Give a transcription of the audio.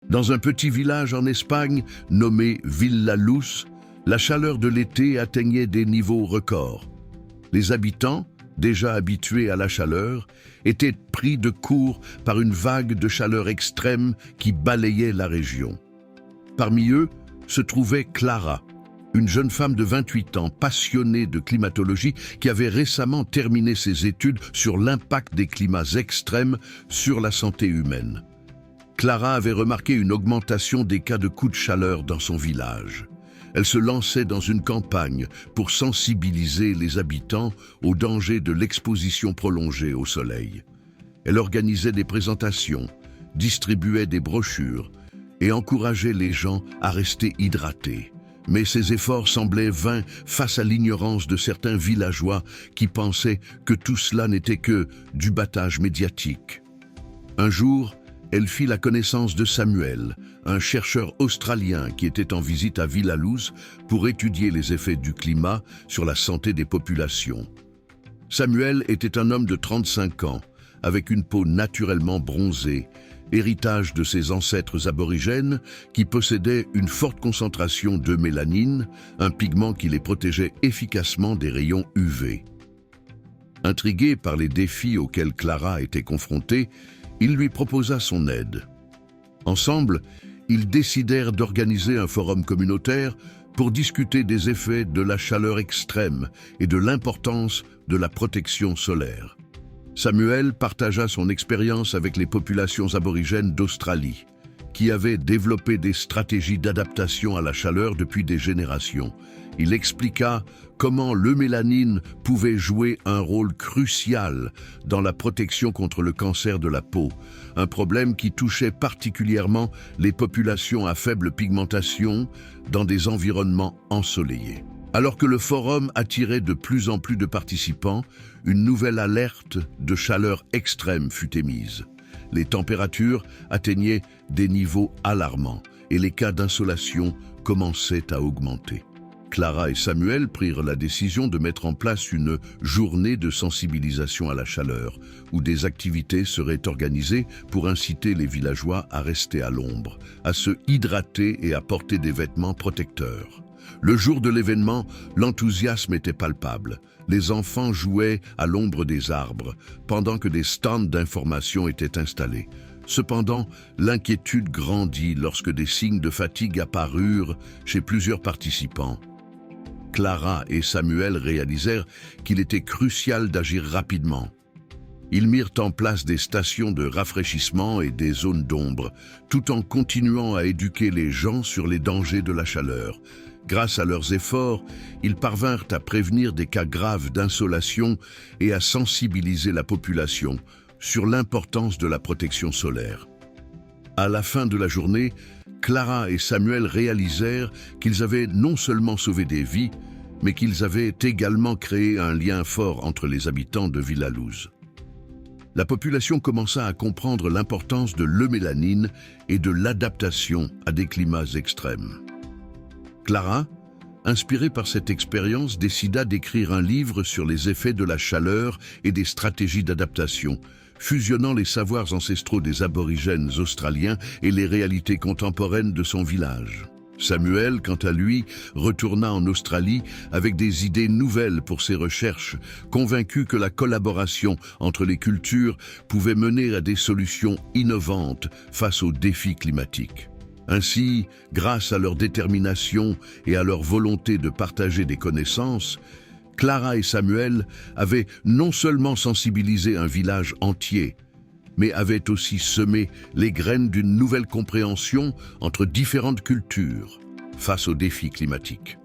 Dans un petit village en Espagne nommé Vilaluz, la chaleur de l'été atteignait des niveaux records. Les habitants, déjà habitués à la chaleur, étaient pris de court par une vague de chaleur extrême qui balayait la région. Parmi eux se trouvait Clara, une jeune femme de 28 ans passionnée de climatologie qui avait récemment terminé ses études sur l'impact des climats extrêmes sur la santé humaine. Clara avait remarqué une augmentation des cas de coups de chaleur dans son village. Elle se lançait dans une campagne pour sensibiliser les habitants au danger de l'exposition prolongée au soleil. Elle organisait des présentations, distribuait des brochures et encourageait les gens à rester hydratés. Mais ses efforts semblaient vains face à l'ignorance de certains villageois qui pensaient que tout cela n'était que du battage médiatique. Un jour, elle fit la connaissance de Samuel, un chercheur australien qui était en visite à Vilaluz pour étudier les effets du climat sur la santé des populations. Samuel était un homme de 35 ans, avec une peau naturellement bronzée, héritage de ses ancêtres aborigènes qui possédaient une forte concentration de mélanine, un pigment qui les protégeait efficacement des rayons UV. Intrigué par les défis auxquels Clara était confrontée, il lui proposa son aide. Ensemble, ils décidèrent d'organiser un forum communautaire pour discuter des effets de la chaleur extrême et de l'importance de la protection solaire. Samuel partagea son expérience avec les populations aborigènes d'Australie, qui avaient développé des stratégies d'adaptation à la chaleur depuis des générations. Il expliqua comment le mélanine pouvait jouer un rôle crucial dans la protection contre le cancer de la peau, un problème qui touchait particulièrement les populations à faible pigmentation dans des environnements ensoleillés. Alors que le forum attirait de plus en plus de participants, une nouvelle alerte de chaleur extrême fut émise. Les températures atteignaient des niveaux alarmants et les cas d'insolation commençaient à augmenter. Clara et Samuel prirent la décision de mettre en place une journée de sensibilisation à la chaleur, où des activités seraient organisées pour inciter les villageois à rester à l'ombre, à se hydrater et à porter des vêtements protecteurs. Le jour de l'événement, l'enthousiasme était palpable. Les enfants jouaient à l'ombre des arbres, pendant que des stands d'information étaient installés. Cependant, l'inquiétude grandit lorsque des signes de fatigue apparurent chez plusieurs participants. Clara et Samuel réalisèrent qu'il était crucial d'agir rapidement. Ils mirent en place des stations de rafraîchissement et des zones d'ombre, tout en continuant à éduquer les gens sur les dangers de la chaleur. Grâce à leurs efforts, ils parvinrent à prévenir des cas graves d'insolation et à sensibiliser la population sur l'importance de la protection solaire. À la fin de la journée, Clara et Samuel réalisèrent qu'ils avaient non seulement sauvé des vies, mais qu'ils avaient également créé un lien fort entre les habitants de Vilaluz. La population commença à comprendre l'importance de l'eumélanine et de l'adaptation à des climats extrêmes. Clara, inspirée par cette expérience, décida d'écrire un livre sur les effets de la chaleur et des stratégies d'adaptation, fusionnant les savoirs ancestraux des aborigènes australiens et les réalités contemporaines de son village. Samuel, quant à lui, retourna en Australie avec des idées nouvelles pour ses recherches, convaincu que la collaboration entre les cultures pouvait mener à des solutions innovantes face aux défis climatiques. Ainsi, grâce à leur détermination et à leur volonté de partager des connaissances, Clara et Samuel avaient non seulement sensibilisé un village entier, mais avaient aussi semé les graines d'une nouvelle compréhension entre différentes cultures face aux défis climatiques.